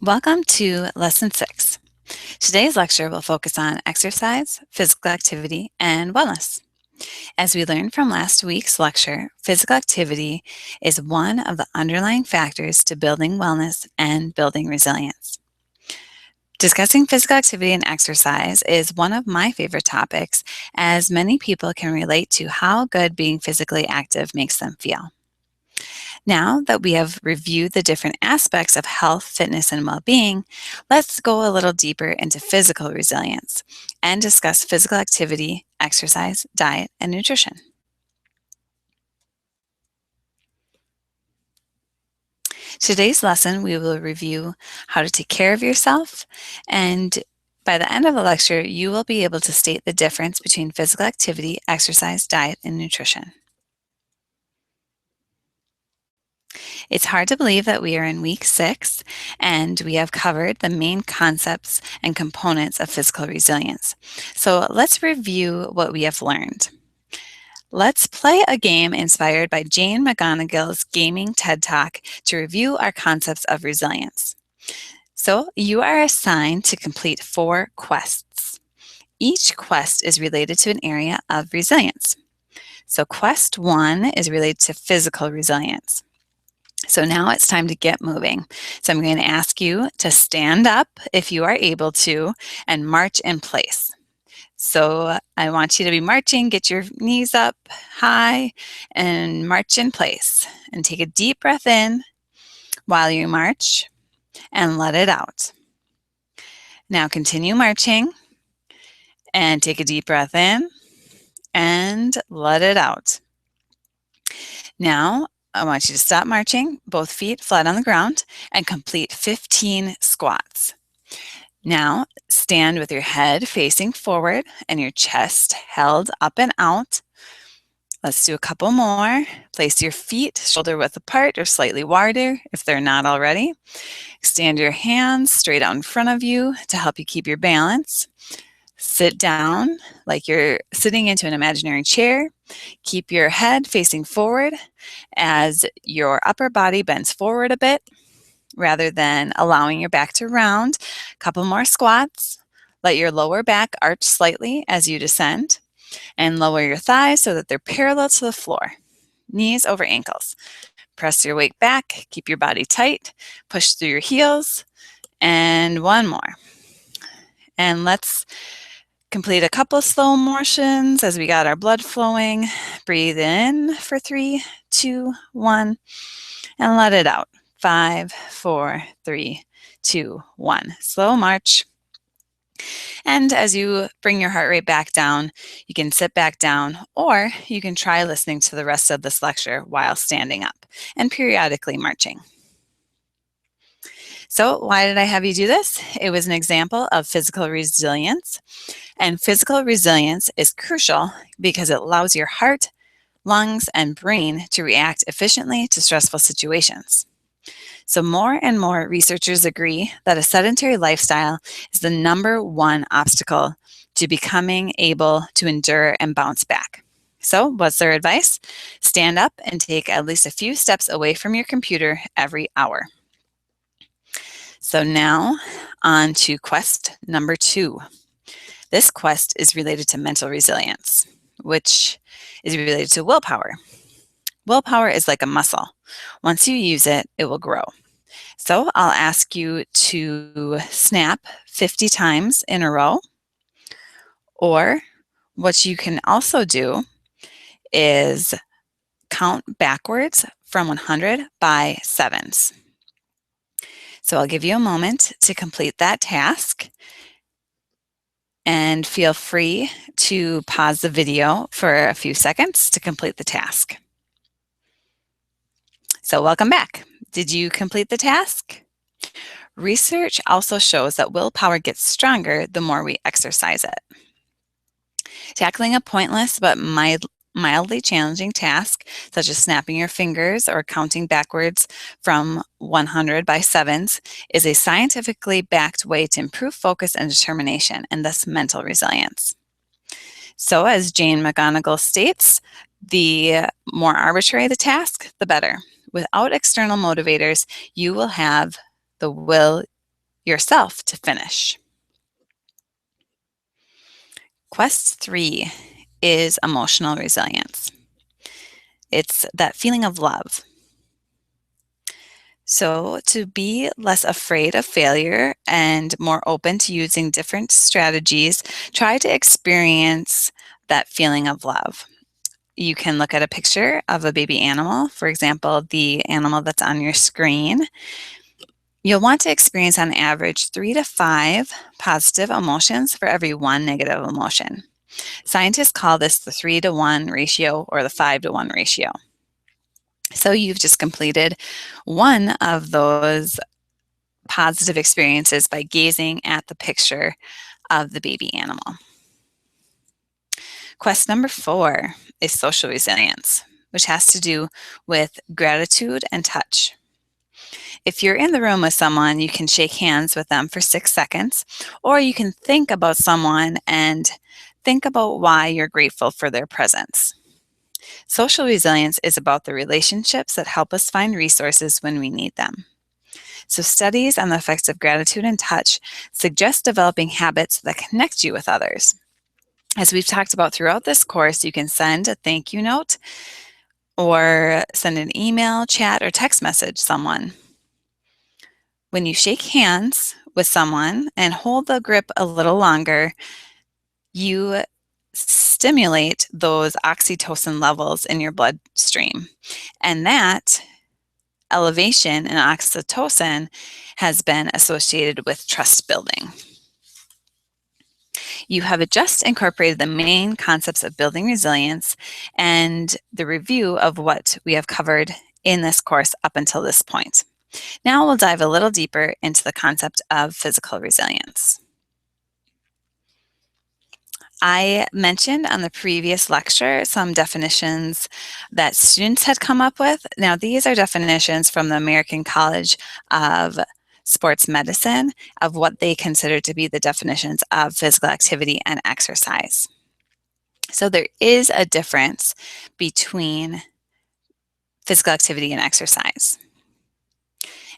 Welcome to Lesson 6. Today's lecture will focus on exercise, physical activity, and wellness. As we learned from last week's lecture, physical activity is one of the underlying factors to building wellness and building resilience. Discussing physical activity and exercise is one of my favorite topics, as many people can relate to how good being physically active makes them feel. Now that we have reviewed the different aspects of health, fitness, and well-being, let's go a little deeper into physical resilience and discuss physical activity, exercise, diet, and nutrition. Today's lesson, we will review how to take care of yourself, and by the end of the lecture, you will be able to state the difference between physical activity, exercise, diet, and nutrition. It's hard to believe that we are in week 6 and we have covered the main concepts and components of physical resilience. So let's review what we have learned. Let's play a game inspired by Jane McGonigal's Gaming TED Talk to review our concepts of resilience. So you are assigned to complete 4 quests. Each quest is related to an area of resilience. So quest 1 is related to physical resilience. So now it's time to get moving. So I'm going to ask you to stand up if you are able to and march in place. So I want you to be marching, get your knees up high and march in place. And take a deep breath in while you march and let it out. Now continue marching and take a deep breath in and let it out. Now I want you to stop marching, both feet flat on the ground, and complete 15 squats. Now, stand with your head facing forward and your chest held up and out. Let's do a couple more. Place your feet shoulder width apart or slightly wider if they're not already. Extend your hands straight out in front of you to help you keep your balance. Sit down like you're sitting into an imaginary chair. Keep your head facing forward as your upper body bends forward a bit rather than allowing your back to round. A couple more squats. Let your lower back arch slightly as you descend and lower your thighs so that they're parallel to the floor. Knees over ankles. Press your weight back. Keep your body tight. Push through your heels. And one more. And let's complete a couple slow motions as we got our blood flowing. Breathe in for 3, 2, 1, and let it out. 5, 4, 3, 2, 1. Slow march. And as you bring your heart rate back down, you can sit back down, or you can try listening to the rest of this lecture while standing up and periodically marching. So why did I have you do this? It was an example of physical resilience. And physical resilience is crucial because it allows your heart, lungs, and brain to react efficiently to stressful situations. So more and more researchers agree that a sedentary lifestyle is the #1 obstacle to becoming able to endure and bounce back. So what's their advice? Stand up and take at least a few steps away from your computer every hour. So now on to quest number 2. This quest is related to mental resilience, which is related to willpower. Willpower is like a muscle. Once you use it, it will grow. So I'll ask you to snap 50 times in a row, or what you can also do is count backwards from 100 by 7s. So I'll give you a moment to complete that task, and feel free to pause the video for a few seconds to complete the task. So welcome back. Did you complete the task? Research also shows that willpower gets stronger the more we exercise it. Tackling a pointless but mildly challenging task, such as snapping your fingers or counting backwards from 100 by 7s, is a scientifically backed way to improve focus and determination, and thus mental resilience. So as Jane McGonigal states, the more arbitrary the task, the better. Without external motivators, you will have the will yourself to finish. Quest 3 is emotional resilience. It's that feeling of love. So, to be less afraid of failure and more open to using different strategies, try to experience that feeling of love. You can look at a picture of a baby animal, for example, the animal that's on your screen. You'll want to experience on average 3 to 5 positive emotions for every one negative emotion. Scientists call this the 3-to-1 ratio or the 5-to-1 ratio. So you've just completed one of those positive experiences by gazing at the picture of the baby animal. Quest number 4 is social resilience, which has to do with gratitude and touch. If you're in the room with someone, you can shake hands with them for 6 seconds, or you can think about someone and think about why you're grateful for their presence. Social resilience is about the relationships that help us find resources when we need them. So, studies on the effects of gratitude and touch suggest developing habits that connect you with others. As we've talked about throughout this course, you can send a thank you note or send an email, chat, or text message someone. When you shake hands with someone and hold the grip a little longer, you stimulate those oxytocin levels in your bloodstream. And that elevation in oxytocin has been associated with trust building. You have just incorporated the main concepts of building resilience and the review of what we have covered in this course up until this point. Now we'll dive a little deeper into the concept of physical resilience. I mentioned on the previous lecture some definitions that students had come up with. Now, these are definitions from the American College of Sports Medicine of what they consider to be the definitions of physical activity and exercise. So there is a difference between physical activity and exercise.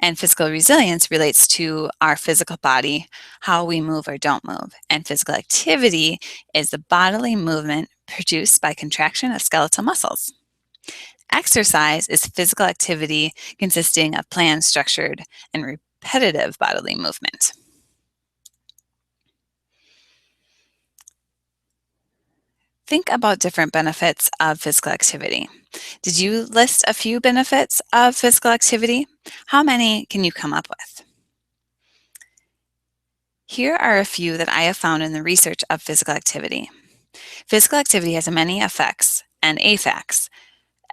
And physical resilience relates to our physical body, how we move or don't move. And physical activity is the bodily movement produced by contraction of skeletal muscles. Exercise is physical activity consisting of planned, structured, and repetitive bodily movement. Think about different benefits of physical activity. Did you list a few benefits of physical activity? How many can you come up with? Here are a few that I have found in the research of physical activity. Physical activity has many effects and affects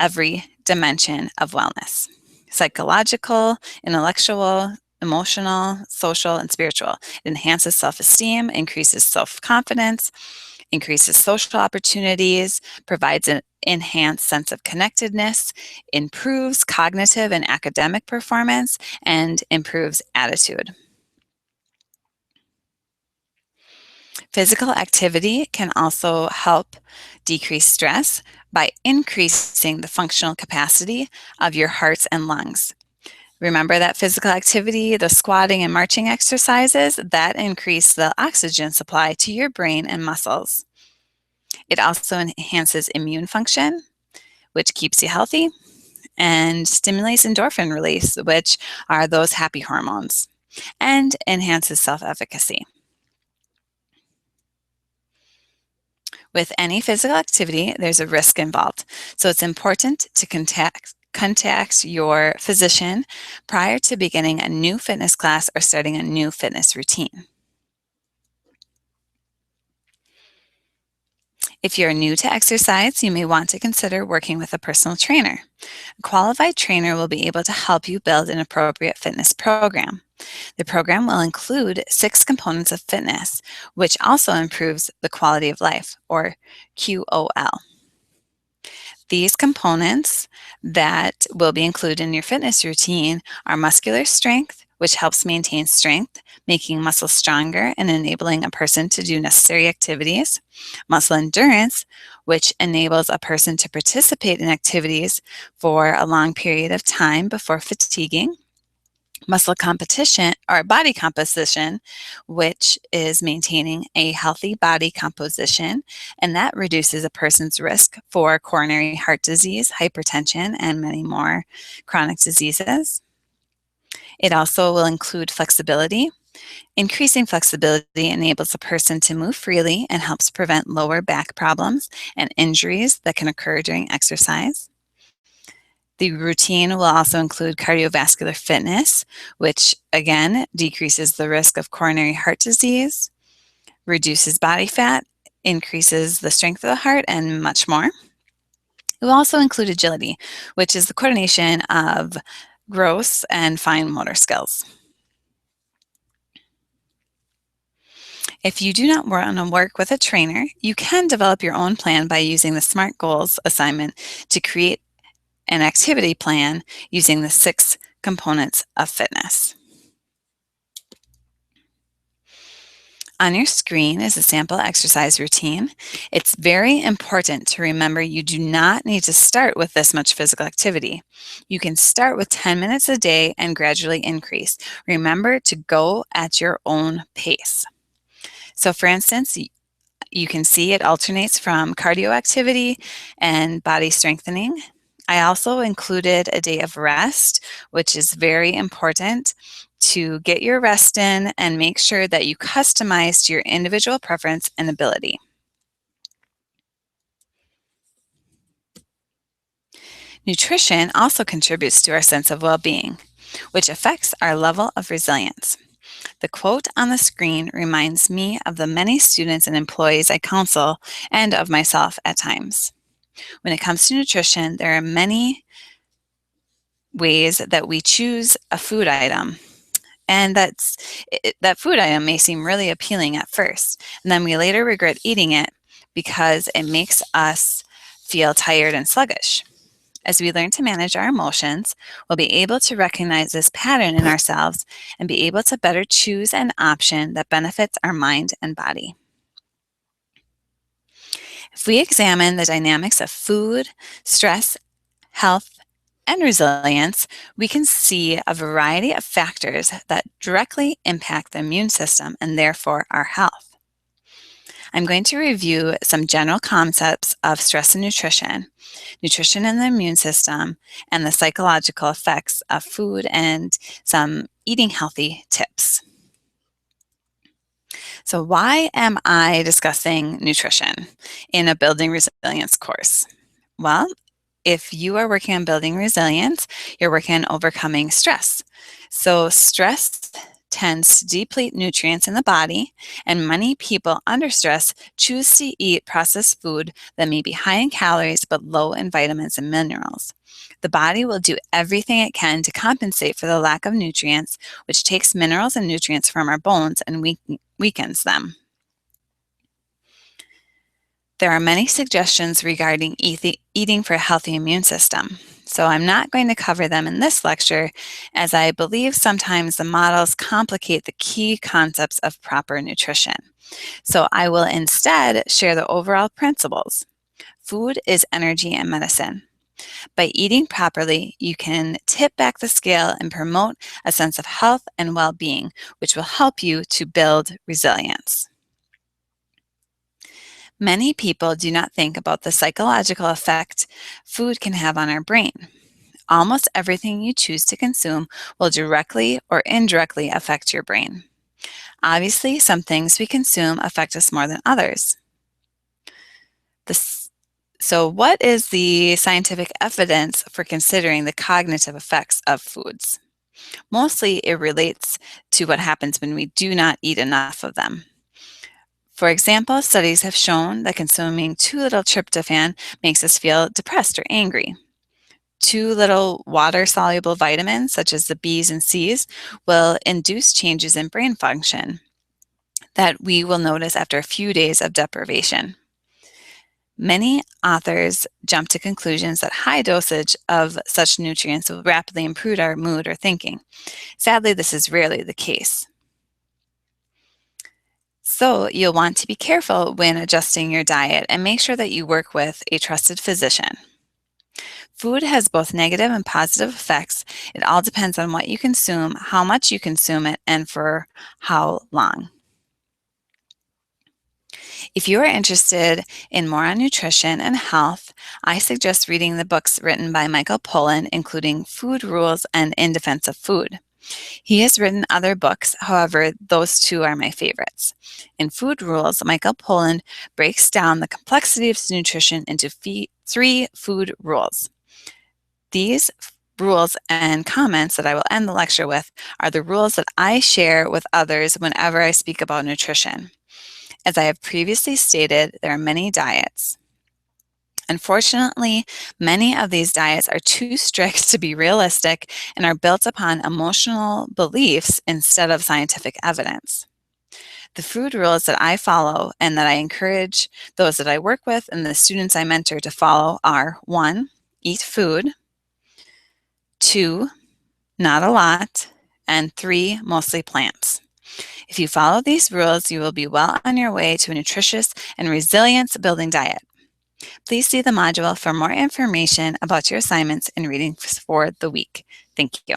every dimension of wellness: psychological, intellectual, emotional, social, and spiritual. It enhances self-esteem, increases self-confidence, increases social opportunities, provides an enhanced sense of connectedness, improves cognitive and academic performance, and improves attitude. Physical activity can also help decrease stress by increasing the functional capacity of your hearts and lungs. Remember that physical activity, the squatting and marching exercises, that increase the oxygen supply to your brain and muscles. It also enhances immune function, which keeps you healthy, and stimulates endorphin release, which are those happy hormones, and enhances self-efficacy. With any physical activity, there's a risk involved. So it's important to contact your physician prior to beginning a new fitness class or starting a new fitness routine. If you're new to exercise, you may want to consider working with a personal trainer. A qualified trainer will be able to help you build an appropriate fitness program. The program will include 6 components of fitness, which also improves the quality of life, or QOL. These components that will be included in your fitness routine are muscular strength, which helps maintain strength, making muscles stronger and enabling a person to do necessary activities; muscle endurance, which enables a person to participate in activities for a long period of time before fatiguing; Muscle competition or body composition, which is maintaining a healthy body composition, and that reduces a person's risk for coronary heart disease, hypertension, and many more chronic diseases. It also will include flexibility. Increasing flexibility enables a person to move freely and helps prevent lower back problems and injuries that can occur during exercise. The routine will also include cardiovascular fitness, which again decreases the risk of coronary heart disease, reduces body fat, increases the strength of the heart, and much more. It will also include agility, which is the coordination of gross and fine motor skills. If you do not want to work with a trainer, you can develop your own plan by using the SMART Goals assignment to create an activity plan using the 6 components of fitness. On your screen is a sample exercise routine. It's very important to remember you do not need to start with this much physical activity. You can start with 10 minutes a day and gradually increase. Remember to go at your own pace. So for instance, you can see it alternates from cardio activity and body strengthening. I also included a day of rest, which is very important to get your rest in and make sure that you customize to your individual preference and ability. Nutrition also contributes to our sense of well-being, which affects our level of resilience. The quote on the screen reminds me of the many students and employees I counsel and of myself at times. When it comes to nutrition, there are many ways that we choose a food item. And that food item may seem really appealing at first, and then we later regret eating it because it makes us feel tired and sluggish. As we learn to manage our emotions, we'll be able to recognize this pattern in ourselves and be able to better choose an option that benefits our mind and body. If we examine the dynamics of food, stress, health, and resilience, we can see a variety of factors that directly impact the immune system and therefore our health. I'm going to review some general concepts of stress and nutrition, nutrition and the immune system, and the psychological effects of food and some eating healthy tips. So why am I discussing nutrition in a building resilience course? Well, if you are working on building resilience, you're working on overcoming stress. So stress tends to deplete nutrients in the body, and many people under stress choose to eat processed food that may be high in calories but low in vitamins and minerals. The body will do everything it can to compensate for the lack of nutrients, which takes minerals and nutrients from our bones and weakens them. There are many suggestions regarding eating for a healthy immune system, so I'm not going to cover them in this lecture, as I believe sometimes the models complicate the key concepts of proper nutrition. So I will instead share the overall principles. Food is energy and medicine. By eating properly, you can tip back the scale and promote a sense of health and well-being, which will help you to build resilience. Many people do not think about the psychological effect food can have on our brain. Almost everything you choose to consume will directly or indirectly affect your brain. Obviously, some things we consume affect us more than others. So what is the scientific evidence for considering the cognitive effects of foods? Mostly it relates to what happens when we do not eat enough of them. For example, studies have shown that consuming too little tryptophan makes us feel depressed or angry. Too little water-soluble vitamins, such as the B's and C's, will induce changes in brain function that we will notice after a few days of deprivation. Many authors jump to conclusions that high dosage of such nutrients will rapidly improve our mood or thinking. Sadly, this is rarely the case. So you'll want to be careful when adjusting your diet and make sure that you work with a trusted physician. Food has both negative and positive effects. It all depends on what you consume, how much you consume it, and for how long. If you are interested in more on nutrition and health, I suggest reading the books written by Michael Pollan, including Food Rules and In Defense of Food. He has written other books, however, those two are my favorites. In Food Rules, Michael Pollan breaks down the complexity of nutrition into three food rules. These rules and comments that I will end the lecture with are the rules that I share with others whenever I speak about nutrition. As I have previously stated, there are many diets. Unfortunately, many of these diets are too strict to be realistic and are built upon emotional beliefs instead of scientific evidence. The food rules that I follow and that I encourage those that I work with and the students I mentor to follow are: 1, eat food; 2, not a lot; and 3, mostly plants. If you follow these rules, you will be well on your way to a nutritious and resilience-building diet. Please see the module for more information about your assignments and reading for the week. Thank you.